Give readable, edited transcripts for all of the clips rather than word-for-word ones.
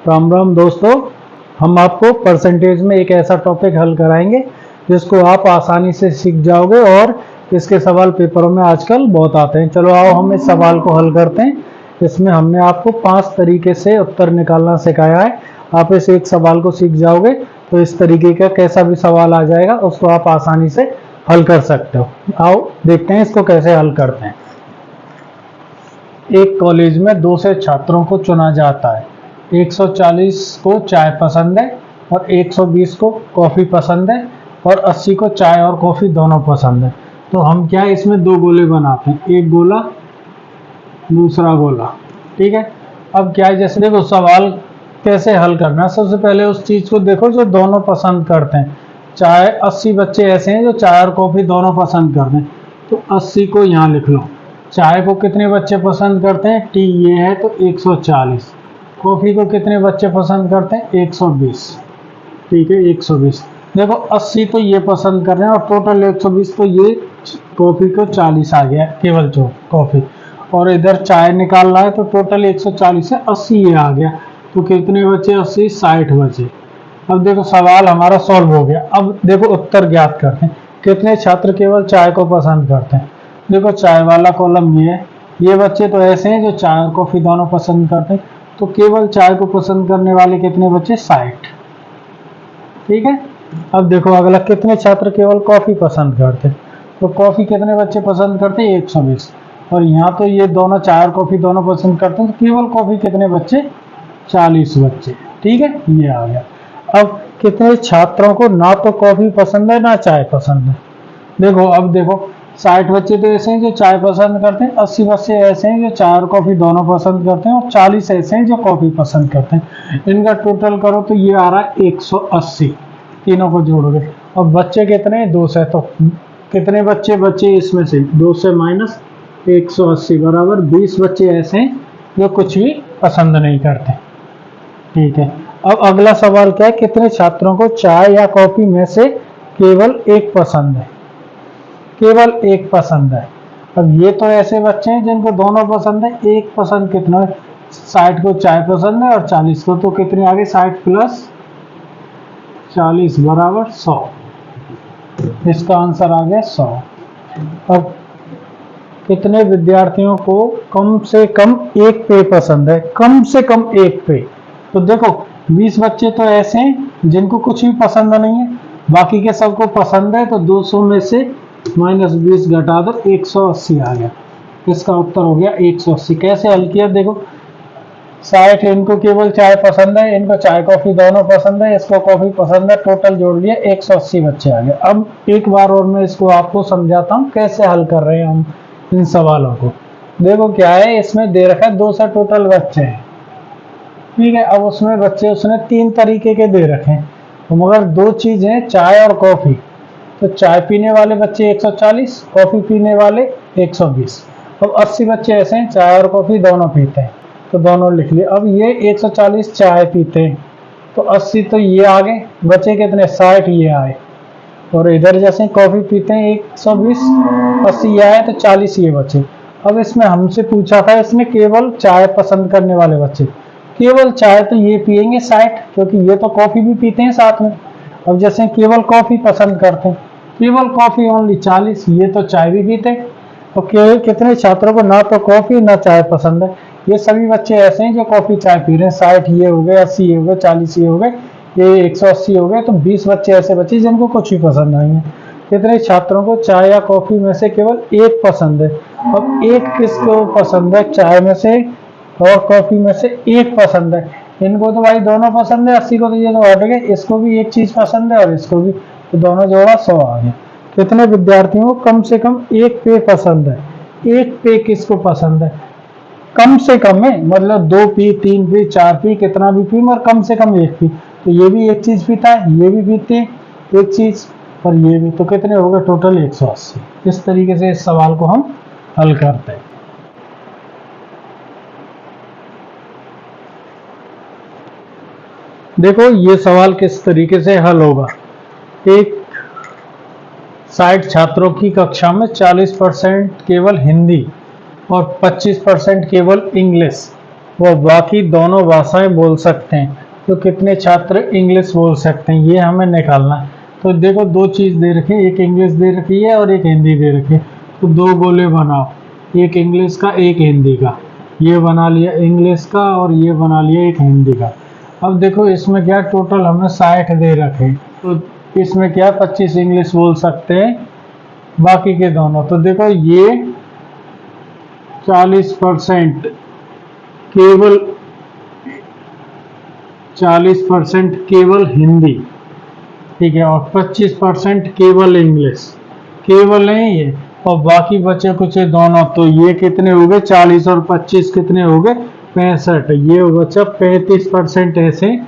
राम राम दोस्तों, हम आपको परसेंटेज में एक ऐसा टॉपिक हल कराएंगे जिसको आप आसानी से सीख जाओगे और इसके सवाल पेपरों में आजकल बहुत आते हैं। चलो आओ हम इस सवाल को हल करते हैं। इसमें हमने आपको 5 तरीके से उत्तर निकालना सिखाया है। आप इस एक सवाल को सीख जाओगे तो इस तरीके का कैसा भी सवाल आ जाएगा उसको आप आसानी से हल कर सकते हो। आओ देखते हैं इसको कैसे हल करते हैं। एक कॉलेज में 2 से छात्रों को चुना जाता है। 140 को चाय पसंद है और 120 को कॉफ़ी पसंद है और 80 को चाय और कॉफ़ी दोनों पसंद है। तो हम क्या है, इसमें 2 गोले बनाते हैं, एक गोला दूसरा गोला। ठीक है, अब क्या है, जैसे देखो सवाल कैसे हल करना है। सबसे पहले उस चीज़ को देखो जो दोनों पसंद करते हैं। चाय 80 बच्चे ऐसे हैं जो चाय और कॉफ़ी दोनों पसंद करते हैं, तो 80 को यहाँ लिख लो। चाय को कितने बच्चे पसंद करते हैं, टी ये है तो 140। कॉफ़ी को कितने बच्चे पसंद करते हैं, 120। ठीक है, 120। देखो 80 तो ये पसंद कर रहे हैं और टोटल 120, तो ये कॉफ़ी को 40 आ गया केवल जो कॉफ़ी, और इधर चाय निकालना है तो टोटल 140 से 80 ये आ गया। तो कितने बचे, 80 60 बचे। अब देखो सवाल हमारा सॉल्व हो गया। अब देखो उत्तर ज्ञात करते हैं। कितने छात्र केवल चाय को पसंद करते हैं। देखो चाय वाला कॉलम ये है, ये बच्चे तो ऐसे हैं जो चाय और कॉफ़ी दोनों पसंद करते हैं, तो केवल चाय को पसंद करने वाले कितने बचे, 60। ठीक है, अब देखो अगला, कितने छात्र केवल कॉफ़ी पसंद करते हैं, तो कॉफ़ी कितने बच्चे पसंद करते हैं, 120। और यहाँ तो ये दोनों चाय और कॉफ़ी दोनों पसंद करते हैं, तो केवल कॉफ़ी कितने बच्चे, 40 बच्चे। ठीक है, ये आ गया। अब कितने छात्रों को ना तो कॉफ़ी पसंद है ना चाय पसंद है। देखो अब देखो 60 बच्चे तो ऐसे हैं जो चाय पसंद करते हैं, 80 बच्चे ऐसे हैं जो चाय और कॉफ़ी दोनों पसंद करते हैं और 40 ऐसे हैं जो कॉफ़ी पसंद करते हैं। इनका टोटल करो तो ये आ रहा है 180, तीनों को जोड़ोगे। अब बच्चे कितने हैं, 2 से, तो कितने बच्चे बचे इसमें से, 2 से माइनस 180 बराबर 20 बच्चे ऐसे हैं जो कुछ भी पसंद नहीं करते। ठीक है, अब अगला सवाल क्या है, कितने छात्रों को चाय या कॉफ़ी में से केवल एक पसंद है, केवल एक पसंद है। अब ये तो ऐसे बच्चे हैं जिनको दोनों पसंद है, एक पसंद कितना है, 60 को चाय पसंद है और 40 को, तो कितने आगे, 60 प्लस 40 बराबर 100। इसका आंसर आ गया 100। अब कितने विद्यार्थियों को कम से कम एक पेय पसंद है, कम से कम एक पेय। तो देखो 20 बच्चे तो ऐसे हैं जिनको कुछ भी पसंद नहीं है, बाकी के सबको पसंद है, तो 200 में से -20 घटा दो, 180 आ गया। इसका उत्तर हो गया 180। कैसे हल किया, देखो 60 इनको केवल चाय पसंद है, इनको चाय कॉफ़ी दोनों पसंद है, इसको कॉफ़ी पसंद है, टोटल जोड़ लिया 180 बच्चे आ गए। अब एक बार और मैं इसको आपको समझाता हूँ कैसे हल कर रहे हैं हम इन सवालों को। देखो क्या है, इसमें दे रखा है 2 से टोटल बच्चे हैं। ठीक है, अब उसमें बच्चे उसने 3 तरीके के दे रखे हैं, तो मगर 2 चीज़ें हैं, चाय और कॉफ़ी। तो चाय पीने वाले बच्चे 140, कॉफ़ी पीने वाले 120। अब 80 बच्चे ऐसे हैं चाय और कॉफ़ी दोनों पीते हैं, तो दोनों लिख लिए। अब ये 140 चाय पीते हैं, तो 80 तो ये आ गए, बचे कितने, 60 ये आए। और इधर जैसे कॉफ़ी पीते हैं 120, 80 ये आए, तो 40 ये बचे। अब इसमें हमसे पूछा था, इसमें केवल चाय पसंद करने वाले बच्चे, केवल चाय तो ये पियेंगे 60, क्योंकि ये तो कॉफ़ी भी पीते हैं साथ में। अब जैसे केवल कॉफ़ी पसंद करते हैं, केवल कॉफ़ी ओनली 40, ये तो चाय भी पीते हैं। तो कितने छात्रों को ना तो कॉफ़ी ना चाय पसंद है, ये सभी बच्चे ऐसे हैं जो कॉफ़ी चाय पी रहे हैं। 60 ये हो गए, 80 ये हो गए, 40 ये हो गए, ये 180 हो गए, तो 20 बच्चे ऐसे बच्चे जिनको कुछ भी पसंद नहीं है। कितने छात्रों को चाय या कॉफ़ी में से केवल एक पसंद है। अब एक किसको पसंद है, चाय में से और कॉफ़ी में से एक पसंद है। इनको तो भाई दोनों पसंद है, 80 को तो ये तो हट गए, इसको भी एक चीज़ पसंद है और इसको भी, तो दोनों जोड़ा 100 आ गया। कितने विद्यार्थियों को कम से कम एक पेय पसंद है, एक पेय किसको पसंद है, कम से कम है, मतलब 2 पी, 3 पी, 4 पी, कितना भी पी, मगर कम से कम एक पी। तो ये भी एक चीज़ पीता है, ये भी पीते हैं एक चीज़, और ये भी, तो कितने हो गए टोटल 180। इस तरीके से इस सवाल को हम हल करते हैं। देखो ये सवाल किस तरीके से हल होगा। एक 60 छात्रों की कक्षा में 40% केवल हिंदी और 25% केवल इंग्लिश वो बाकी दोनों भाषाएं बोल सकते हैं, तो कितने छात्र इंग्लिश बोल सकते हैं, ये हमें निकालना है। तो देखो दो चीज़ दे रखी है, एक इंग्लिश दे रखी है और एक हिंदी दे रखी है। तो दो गोले बनाओ, एक इंग्लिश का एक हिंदी का। ये बना लिया इंग्लिश का और ये बना लिया एक हिंदी का। अब देखो इसमें क्या टोटल हमें 60 दे रखे, तो इसमें क्या 25 इंग्लिश बोल सकते हैं, बाकी के दोनों। तो देखो ये 40% केवल 40% केवल हिंदी, ठीक है, और 25% केवल इंग्लिश। केवल नहीं है, और बाकी बचे कुछ दोनों। तो ये कितने हो गए 40 और 25 कितने हो गए 65। ये बचा 35% ऐसे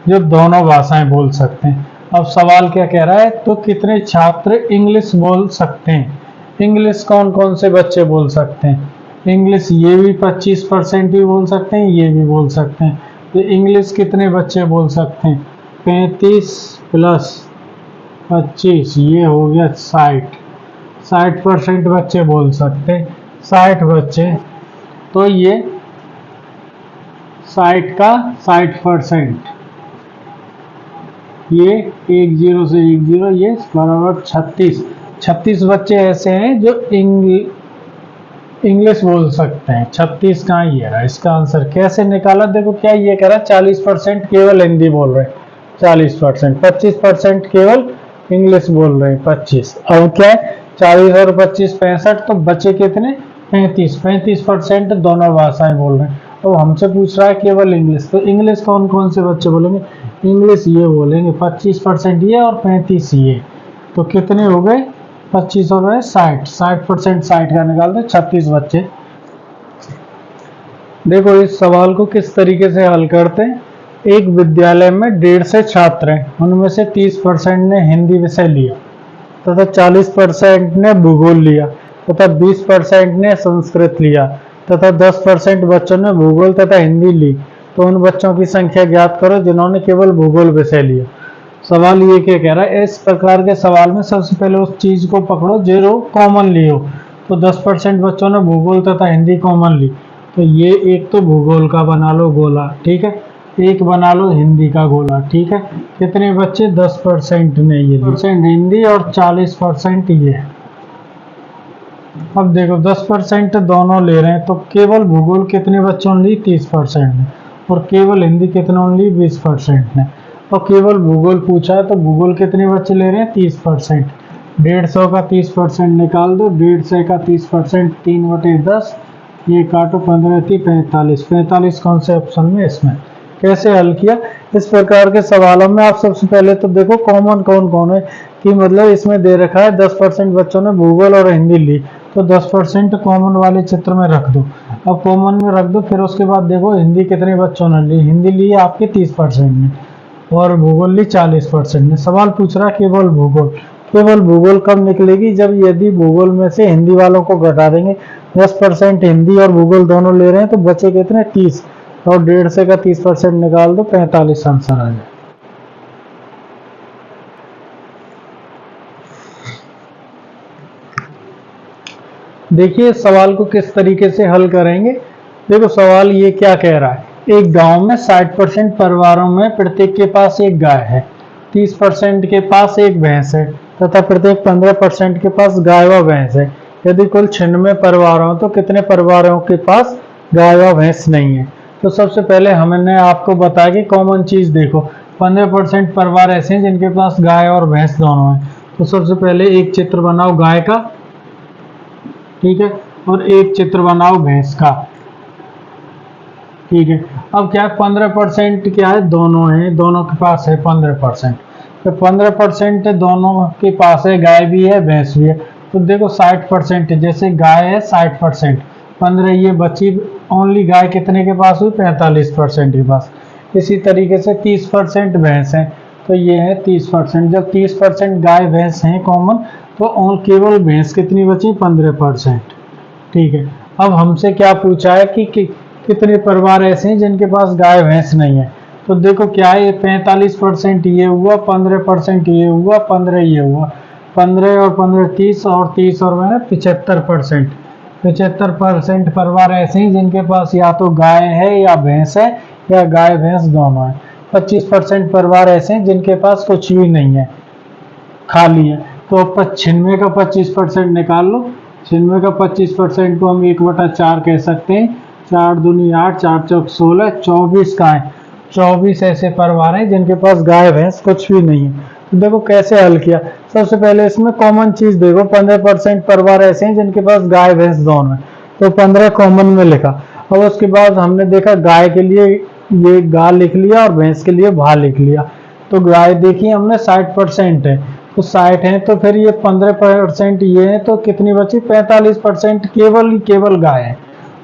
जो दोनों भाषाएं बोल सकते हैं। अब सवाल क्या कह रहा है, तो कितने छात्र इंग्लिश बोल सकते हैं। इंग्लिश कौन कौन से बच्चे बोल सकते हैं, इंग्लिश ये भी 25% ही बोल सकते हैं, ये भी बोल सकते हैं। तो इंग्लिश कितने बच्चे बोल सकते हैं, 35 प्लस 25 ये हो गया 60% बच्चे बोल सकते हैं, 60 बच्चे। तो ये 60 का 60%, ये 10 से 10 ये बराबर 36 बच्चे ऐसे हैं जो इंग्लिश बोल सकते हैं। 36 कहाँ ये रहा, इसका आंसर कैसे निकाला। देखो क्या ये कह रहा है 40% केवल हिंदी बोल रहे हैं, 40%, 25% केवल इंग्लिश बोल रहे हैं 25। अब क्या है 40 और 25 65, तो बचे कितने 35% दोनों भाषाएं बोल रहे हैं। तो हमसे पूछ रहा है केवल इंग्लिश, तो इंग्लिश कौन कौन से बच्चे बोलेंगे, इंग्लिश ये बोलेंगे 25% ये और 35 ये। तो कितने हो गए 25 और 60% 60 का निकाल दे 36 बच्चे। देखो इस सवाल को किस तरीके से हल करते हैं। एक विद्यालय में 150 छात्र हैं, उनमें से 30% ने हिंदी विषय लिया तथा 40% ने भूगोल लिया तथा 20% ने संस्कृत लिया तथा 10% बच्चों ने भूगोल तथा हिंदी ली। तो उन बच्चों की संख्या ज्ञात करो जिन्होंने केवल भूगोल विषय लिया। सवाल ये क्या कह रहा है, इस प्रकार के सवाल में सबसे पहले उस चीज को पकड़ो जो कॉमन ली हो। तो 10% बच्चों ने भूगोल तथा हिंदी कॉमन ली, तो ये एक तो भूगोल का बना लो गोला, ठीक है, एक बना लो हिंदी का गोला, ठीक है। कितने बच्चे 10% ने ये % हिंदी और 40% ये। अब देखो 10% दोनों ले रहे हैं, तो केवल भूगोल कितने बच्चों ने ली 30% ने, और केवल हिंदी कितनों ने ली 20% ने। और केवल भूगोल पूछा है तो भूगोल कितने बच्चे ले रहे हैं 30%। 150 का 30% निकाल दो, 150 का 30% 3/10, ये काटो 15 थी 45 कौन से ऑप्शन में, इसमें। कैसे हल किया, इस प्रकार के सवालों में आप सबसे पहले तो देखो कॉमन कौन कौन है, कि मतलब इसमें दे रखा है 10% बच्चों ने भूगोल और हिंदी ली, तो 10% कॉमन वाले चित्र में रख दो। अब कॉमन में रख दो, फिर उसके बाद देखो हिंदी कितने बच्चों ने ली, हिंदी ली आपके 30% ने और भूगोल ली 40% ने। सवाल पूछ रहा केवल भूगोल। केवल भूगोल कब निकलेगी, जब यदि भूगोल में से हिंदी वालों को घटा देंगे, 10% हिंदी और भूगोल दोनों ले रहे हैं, तो बचे कितने 30, और 150 का 30% निकाल दो 45 आंसर आ जाए। देखिए सवाल को किस तरीके से हल करेंगे। देखो सवाल ये क्या कह रहा है, एक गांव में 60% परिवारों में प्रत्येक के पास एक गाय है, 30% के पास एक भैंस है तथा प्रत्येक 15% के पास गाय व भैंस है। यदि कुल 96 परिवार हो तो कितने परिवारों के पास गाय व भैंस नहीं है। तो सबसे पहले हमने आपको बताया कि कॉमन चीज देखो, 15% परिवार ऐसे हैं जिनके पास गाय और भैंस दोनों है। तो सबसे पहले एक चित्र बनाओ गाय का, ठीक है, और एक चित्र बनाओ भैंस का, ठीक है। अब क्या है 15% क्या है, दोनों है, दोनों के पास है 15%। तो 15% दोनों के पास है, गाय भी है भैंस भी है। तो देखो 60%, जैसे गाय है 60%, 15 ये बची, ओनली गाय कितने के पास हुई 45% के पास। इसी तरीके से 30% भैंस है, तो ये है 30%। जब 30% गाय भैंस हैं कॉमन, तो केवल भैंस कितनी बची 15%, ठीक है। अब हमसे क्या पूछा है कि कितने परिवार ऐसे हैं जिनके पास गाय भैंस नहीं है। तो देखो क्या है, 45% ये हुआ, 15% ये हुआ, 15 ये हुआ, 15 और 15 30, और 30 और 75%। 75% परिवार ऐसे हैं जिनके पास या तो गाय है या भैंस है, या गाय भैंस दोनों है। 25% परिवार ऐसे हैं जिनके पास कुछ भी नहीं है, खाली है। तो 96 का 25% निकाल लो। 96 का 25% को हम 1/4 कह सकते हैं। 4 दूनी 8, 4 चौक 16, 24 का है। 24 ऐसे परिवार हैं जिनके पास गाय भैंस कुछ भी नहीं है। तो देखो कैसे हल किया। सबसे पहले इसमें कॉमन चीज देखो, 15% परिवार ऐसे हैं जिनके पास गाय भैंस दोनों है, तो 15 कॉमन में लिखा। और उसके बाद हमने देखा गाय के लिए ये गा लिख लिया और भैंस के लिए भा लिख लिया। तो गाय देखी हमने 60% है, तो 60 है, तो फिर ये 15% ये है, तो कितनी बची? 45% केवल गाय है।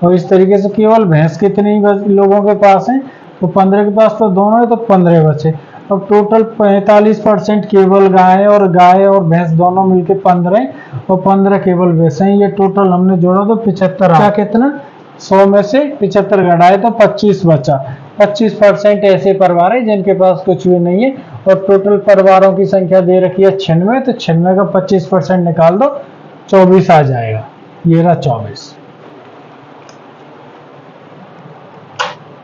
और इस तरीके से केवल भैंस कितनी लोगों के पास है? तो 15 के पास तो दोनों है, तो 15 बचे। अब टोटल 45% केवल गाय और भैंस दोनों मिलके 15, और 15 केवल भैंस हैं। ये टोटल हमने जोड़ा तो 75 क्या कितना? 100 में से 75 घटाए तो 25 बचा। 25% ऐसे परिवार है जिनके पास कुछ भी नहीं है। और टोटल परिवारों की संख्या दे रखी है 96, तो 96 का 25% निकाल दो, 24 आ जाएगा। ये रहा 24।